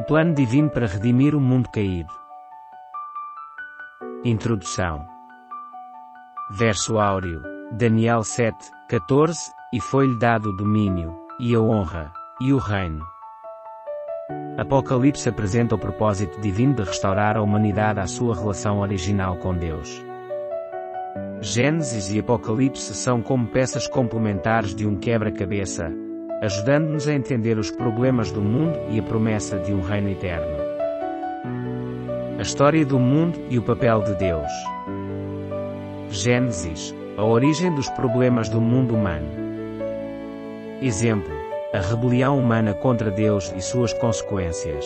plano divino para redimir o mundo caído. Introdução. Verso áureo, Daniel 7:14, e foi-lhe dado o domínio, e a honra, e o reino. Apocalipse apresenta o propósito divino de restaurar a humanidade à sua relação original com Deus. Gênesis e Apocalipse são como peças complementares de um quebra-cabeça, ajudando-nos a entender os problemas do mundo e a promessa de um reino eterno. A história do mundo e o papel de Deus. Gênesis, a origem dos problemas do mundo humano. Exemplo, a rebelião humana contra Deus e suas consequências.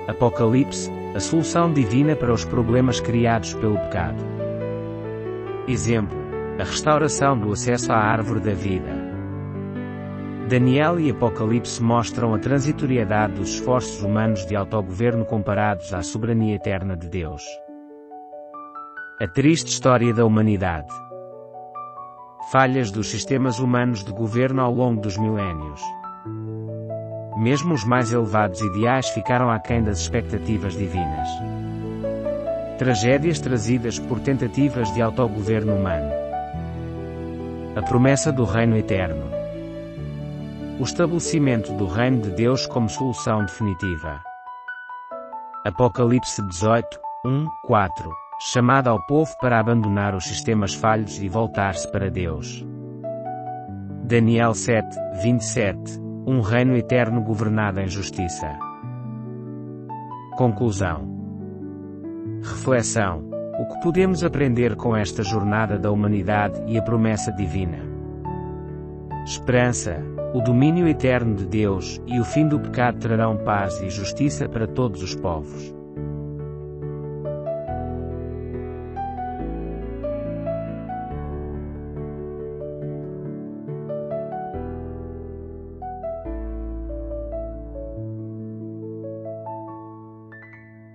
Apocalipse, a solução divina para os problemas criados pelo pecado. Exemplo, a restauração do acesso à árvore da vida. Daniel e Apocalipse mostram a transitoriedade dos esforços humanos de autogoverno comparados à soberania eterna de Deus. A triste história da humanidade. Falhas dos sistemas humanos de governo ao longo dos milénios. Mesmo os mais elevados ideais ficaram aquém das expectativas divinas. Tragédias trazidas por tentativas de autogoverno humano. A promessa do reino eterno. O estabelecimento do reino de Deus como solução definitiva. Apocalipse 18:1-4, chamada ao povo para abandonar os sistemas falhos e voltar-se para Deus. Daniel 7:27, um reino eterno governado em justiça. Conclusão. Reflexão. O que podemos aprender com esta jornada da humanidade e a promessa divina? Esperança. O domínio eterno de Deus e o fim do pecado trarão paz e justiça para todos os povos.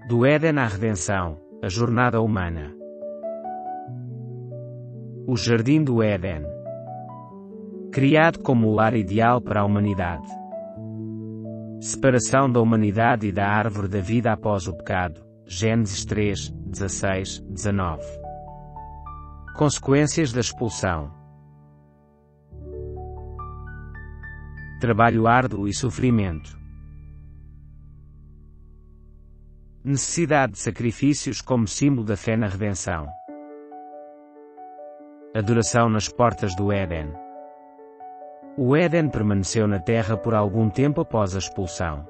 Do Éden à redenção, a jornada humana. O Jardim do Éden. Criado como o lar ideal para a humanidade. Separação da humanidade e da árvore da vida após o pecado. Gênesis 3:16-19. Consequências da expulsão. Trabalho árduo e sofrimento. Necessidade de sacrifícios como símbolo da fé na redenção. Adoração nas portas do Éden. O Éden permaneceu na terra por algum tempo após a expulsão.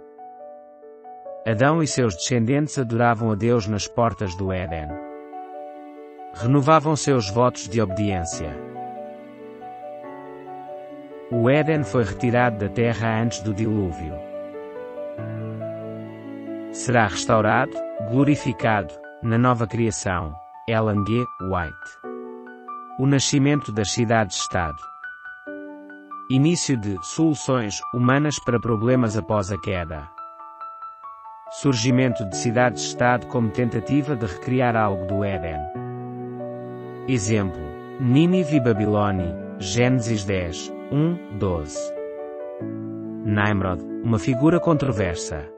Adão e seus descendentes adoravam a Deus nas portas do Éden. Renovavam seus votos de obediência. O Éden foi retirado da terra antes do dilúvio. Será restaurado, glorificado, na nova criação. Ellen G. White. O nascimento das cidades-estado. Início de soluções humanas para problemas após a queda. Surgimento de cidades-estado como tentativa de recriar algo do Éden. Exemplo: Nínive e Babilônia, Gênesis 10:1-12. Nimrod, uma figura controversa.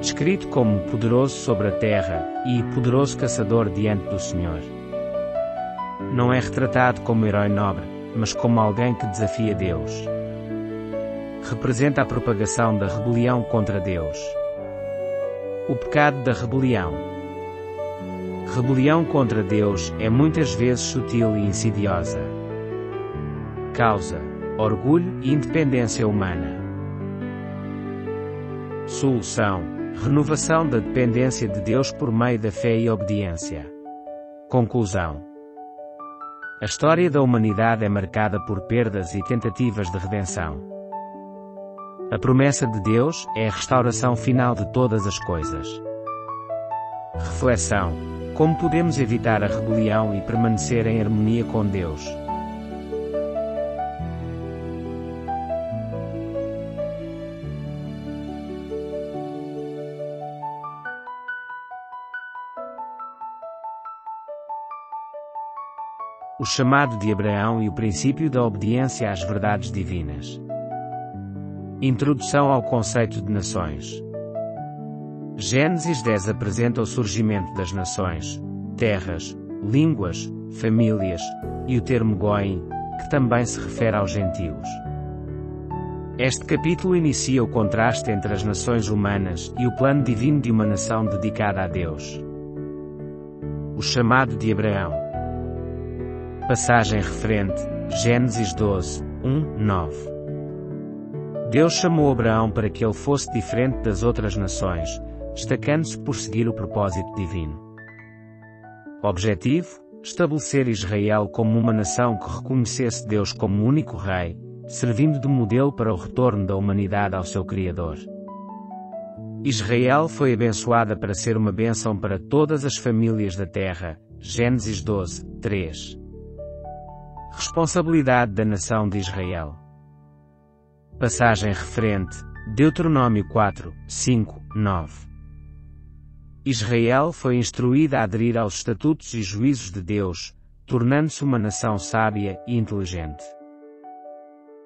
Descrito como poderoso sobre a terra e poderoso caçador diante do Senhor. Não é retratado como herói nobre, mas como alguém que desafia Deus. Representa a propagação da rebelião contra Deus. O pecado da rebelião. Rebelião contra Deus é muitas vezes sutil e insidiosa. Causa: orgulho e independência humana. Solução: renovação da dependência de Deus por meio da fé e obediência. Conclusão. A história da humanidade é marcada por perdas e tentativas de redenção. A promessa de Deus é a restauração final de todas as coisas. Reflexão: como podemos evitar a rebelião e permanecer em harmonia com Deus? O chamado de Abraão e o princípio da obediência às verdades divinas. Introdução ao conceito de nações. Gênesis 10 apresenta o surgimento das nações, terras, línguas, famílias, e o termo Goim, que também se refere aos gentios. Este capítulo inicia o contraste entre as nações humanas e o plano divino de uma nação dedicada a Deus. O chamado de Abraão. Passagem referente, Gênesis 12, 1-9. Deus chamou Abraão para que ele fosse diferente das outras nações, destacando-se por seguir o propósito divino. Objetivo: estabelecer Israel como uma nação que reconhecesse Deus como único Rei, servindo de modelo para o retorno da humanidade ao seu Criador. Israel foi abençoada para ser uma bênção para todas as famílias da terra. Gênesis 12, 3. Responsabilidade da nação de Israel. Passagem referente, Deuteronômio 4, 5, 9. Israel foi instruída a aderir aos estatutos e juízos de Deus, tornando-se uma nação sábia e inteligente.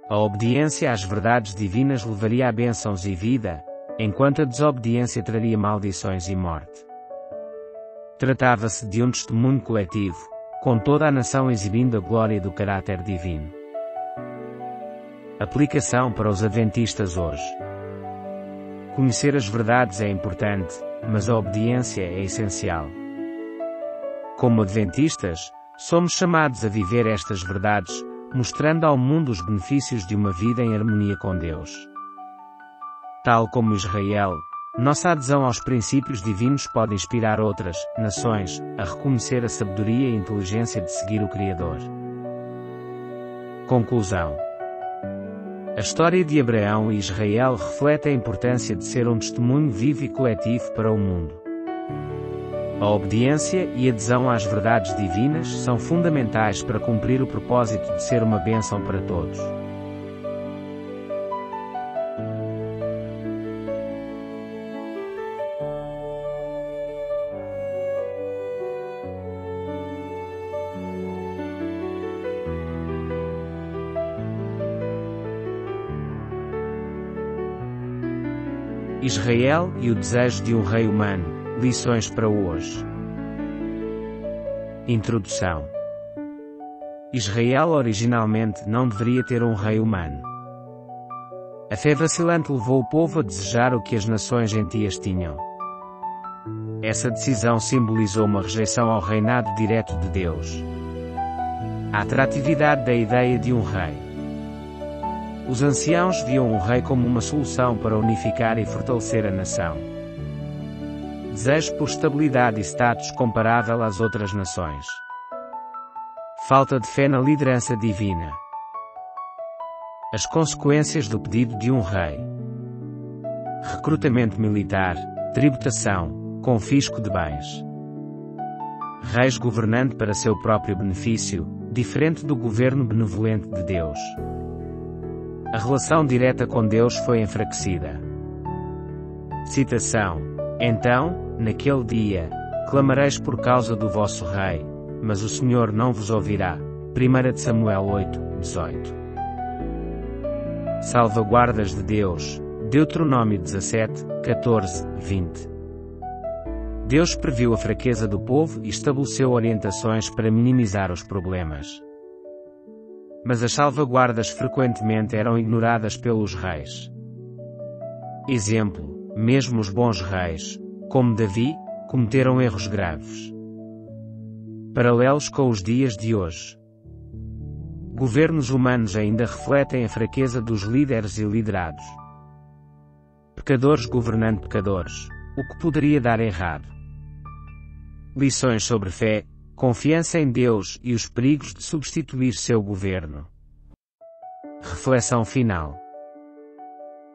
A obediência às verdades divinas levaria a bênçãos e vida, enquanto a desobediência traria maldições e morte. Tratava-se de um testemunho coletivo, com toda a nação exibindo a glória do caráter divino. Aplicação para os adventistas hoje. Conhecer as verdades é importante, mas a obediência é essencial. Como adventistas, somos chamados a viver estas verdades, mostrando ao mundo os benefícios de uma vida em harmonia com Deus. Tal como Israel, nossa adesão aos princípios divinos pode inspirar outras nações a reconhecer a sabedoria e inteligência de seguir o Criador. Conclusão. A história de Abraão e Israel reflete a importância de ser um testemunho vivo e coletivo para o mundo. A obediência e adesão às verdades divinas são fundamentais para cumprir o propósito de ser uma bênção para todos. Israel e o desejo de um rei humano. Lições para hoje. Introdução. Israel originalmente não deveria ter um rei humano. A fé vacilante levou o povo a desejar o que as nações gentias tinham. Essa decisão simbolizou uma rejeição ao reinado direto de Deus. A atratividade da ideia de um rei. Os anciãos viam um rei como uma solução para unificar e fortalecer a nação. Desejo por estabilidade e status comparável às outras nações. Falta de fé na liderança divina. As consequências do pedido de um rei. Recrutamento militar, tributação, confisco de bens. Reis governando para seu próprio benefício, diferente do governo benevolente de Deus. A relação direta com Deus foi enfraquecida. Citação. Então, naquele dia, clamareis por causa do vosso rei, mas o Senhor não vos ouvirá. 1 Samuel 8, 18. Salvaguardas de Deus. Deuteronômio 17, 14, 20. Deus previu a fraqueza do povo e estabeleceu orientações para minimizar os problemas. Mas as salvaguardas frequentemente eram ignoradas pelos reis. Exemplo. Mesmo os bons reis, como Davi, cometeram erros graves. Paralelos com os dias de hoje. Governos humanos ainda refletem a fraqueza dos líderes e liderados. Pecadores governando pecadores, o que poderia dar errado. Lições sobre fé, confiança em Deus e os perigos de substituir seu governo. Reflexão final.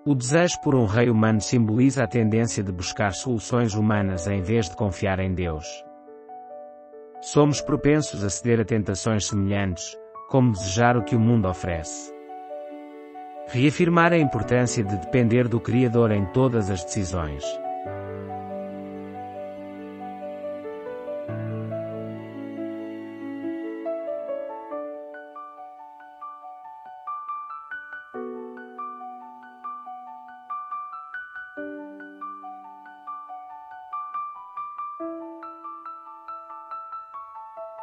O desejo por um rei humano simboliza a tendência de buscar soluções humanas em vez de confiar em Deus. Somos propensos a ceder a tentações semelhantes, como desejar o que o mundo oferece. Reafirmar a importância de depender do Criador em todas as decisões.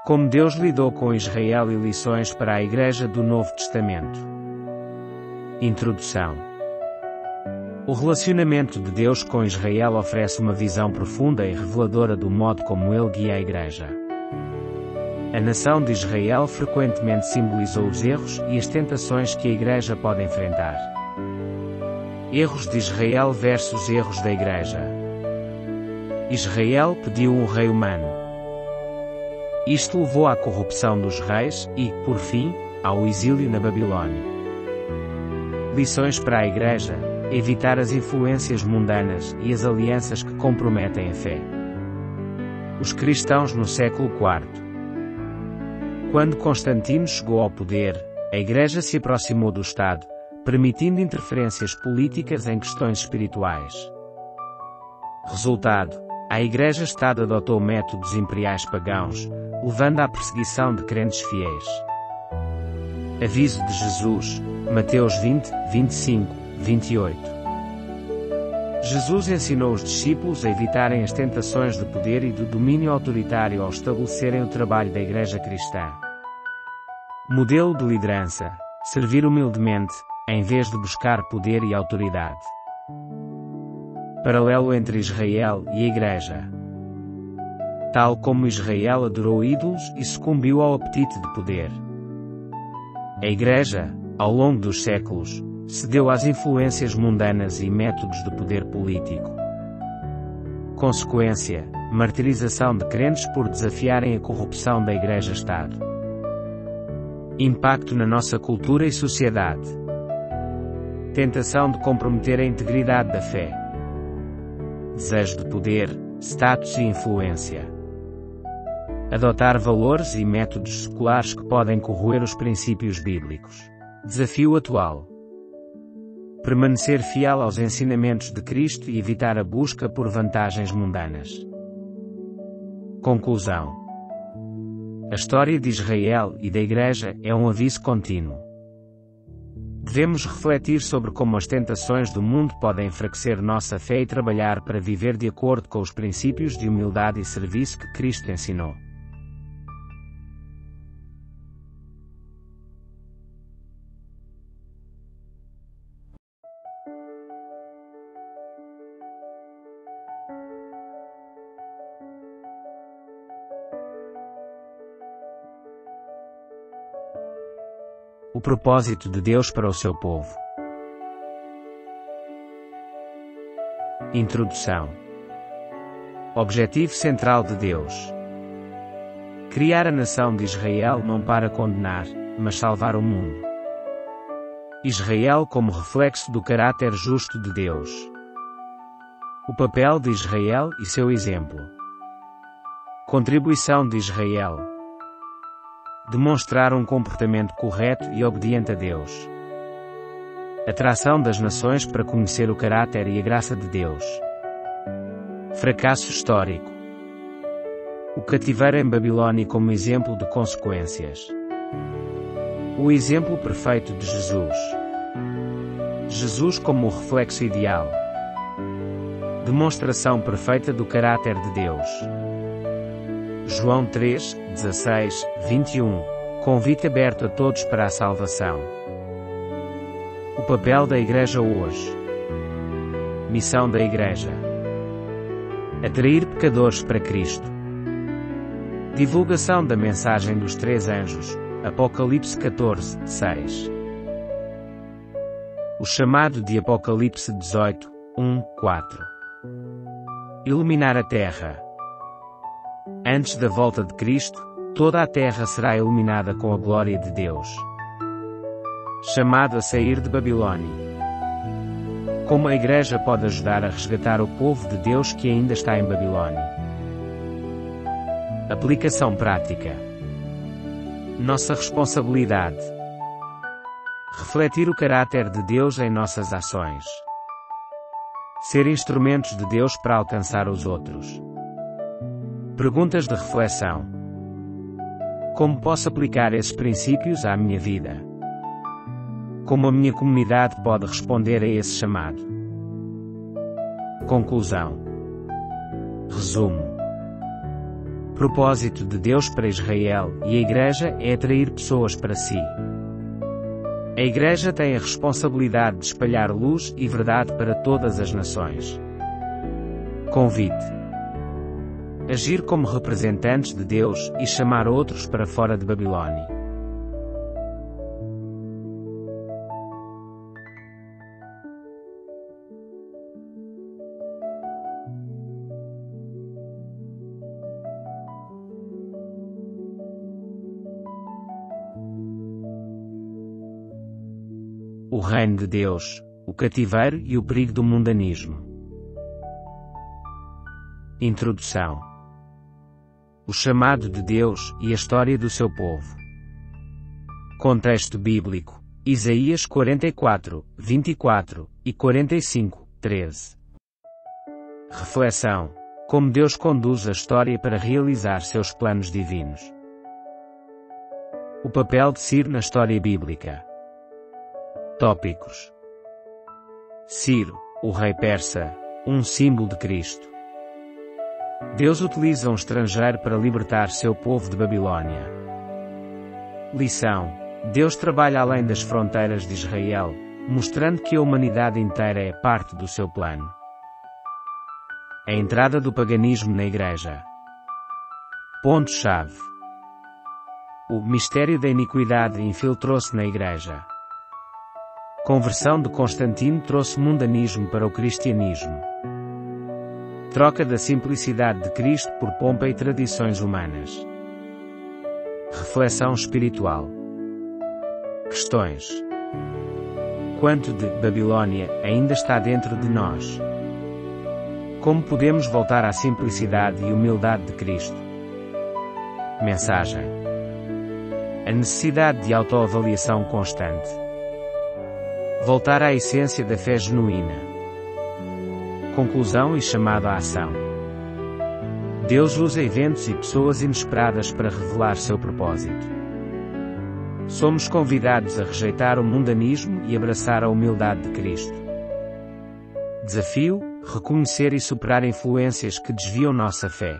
Como Deus lidou com Israel e lições para a Igreja do Novo Testamento. Introdução. O relacionamento de Deus com Israel oferece uma visão profunda e reveladora do modo como Ele guia a Igreja. A nação de Israel frequentemente simbolizou os erros e as tentações que a Igreja pode enfrentar. Erros de Israel versus erros da Igreja. Israel pediu um rei humano. Isto levou à corrupção dos reis e, por fim, ao exílio na Babilônia. Lições para a Igreja: evitar as influências mundanas e as alianças que comprometem a fé. Os cristãos no século IV. Quando Constantino chegou ao poder, a Igreja se aproximou do Estado, permitindo interferências políticas em questões espirituais. Resultado: a Igreja-Estado adotou métodos imperiais pagãos, levando à perseguição de crentes fiéis. Aviso de Jesus, Mateus 20, 25, 28. Jesus ensinou os discípulos a evitarem as tentações de poder e do domínio autoritário ao estabelecerem o trabalho da Igreja cristã. Modelo de liderança: servir humildemente, em vez de buscar poder e autoridade. Paralelo entre Israel e a Igreja. Tal como Israel adorou ídolos e sucumbiu ao apetite de poder, a Igreja, ao longo dos séculos, cedeu às influências mundanas e métodos de poder político. Consequência: martirização de crentes por desafiarem a corrupção da Igreja-Estado. Impacto na nossa cultura e sociedade. Tentação de comprometer a integridade da fé. Desejo de poder, status e influência. Adotar valores e métodos seculares que podem corroer os princípios bíblicos. Desafio atual: permanecer fiel aos ensinamentos de Cristo e evitar a busca por vantagens mundanas. Conclusão. A história de Israel e da Igreja é um aviso contínuo. Devemos refletir sobre como as tentações do mundo podem enfraquecer nossa fé e trabalhar para viver de acordo com os princípios de humildade e serviço que Cristo ensinou. O propósito de Deus para o seu povo. Introdução. Objetivo central de Deus: criar a nação de Israel não para condenar, mas salvar o mundo. Israel como reflexo do caráter justo de Deus. O papel de Israel e seu exemplo. Contribuição de Israel: demonstrar um comportamento correto e obediente a Deus. Atração das nações para conhecer o caráter e a graça de Deus. Fracasso histórico. O cativeiro em Babilônia como exemplo de consequências. O exemplo perfeito de Jesus. Jesus como o reflexo ideal. Demonstração perfeita do caráter de Deus. João 3, 16, 21. Convite aberto a todos para a salvação. O papel da Igreja hoje. Missão da Igreja: atrair pecadores para Cristo. Divulgação da mensagem dos três anjos. Apocalipse 14, 6. O chamado de Apocalipse 18, 1, 4. Iluminar a terra. Antes da volta de Cristo, toda a terra será iluminada com a glória de Deus. Chamado a sair de Babilônia. Como a Igreja pode ajudar a resgatar o povo de Deus que ainda está em Babilônia? Aplicação prática. Nossa responsabilidade: refletir o caráter de Deus em nossas ações. Ser instrumentos de Deus para alcançar os outros. Perguntas de reflexão: como posso aplicar esses princípios à minha vida? Como a minha comunidade pode responder a esse chamado? Conclusão. Resumo. Propósito de Deus para Israel e a Igreja é atrair pessoas para si. A Igreja tem a responsabilidade de espalhar luz e verdade para todas as nações. Convite: agir como representantes de Deus e chamar outros para fora de Babilônia. O reino de Deus, o cativeiro e o perigo do mundanismo. Introdução. O chamado de Deus e a história do seu povo. Contexto bíblico: Isaías 44, 24 e 45, 13. Reflexão: como Deus conduz a história para realizar seus planos divinos. O papel de Ciro na história bíblica. Tópicos: Ciro, o rei persa, um símbolo de Cristo. Deus utiliza um estrangeiro para libertar seu povo de Babilônia. Lição: Deus trabalha além das fronteiras de Israel, mostrando que a humanidade inteira é parte do seu plano. A entrada do paganismo na Igreja. Ponto-chave: o mistério da iniquidade infiltrou-se na Igreja. Conversão de Constantino trouxe mundanismo para o cristianismo. Troca da simplicidade de Cristo por pompa e tradições humanas. Reflexão espiritual. Questões: quanto de Babilônia ainda está dentro de nós? Como podemos voltar à simplicidade e humildade de Cristo? Mensagem: a necessidade de autoavaliação constante. Voltar à essência da fé genuína. Conclusão e chamado à ação. Deus usa eventos e pessoas inesperadas para revelar seu propósito. Somos convidados a rejeitar o mundanismo e abraçar a humildade de Cristo. Desafio: reconhecer e superar influências que desviam nossa fé.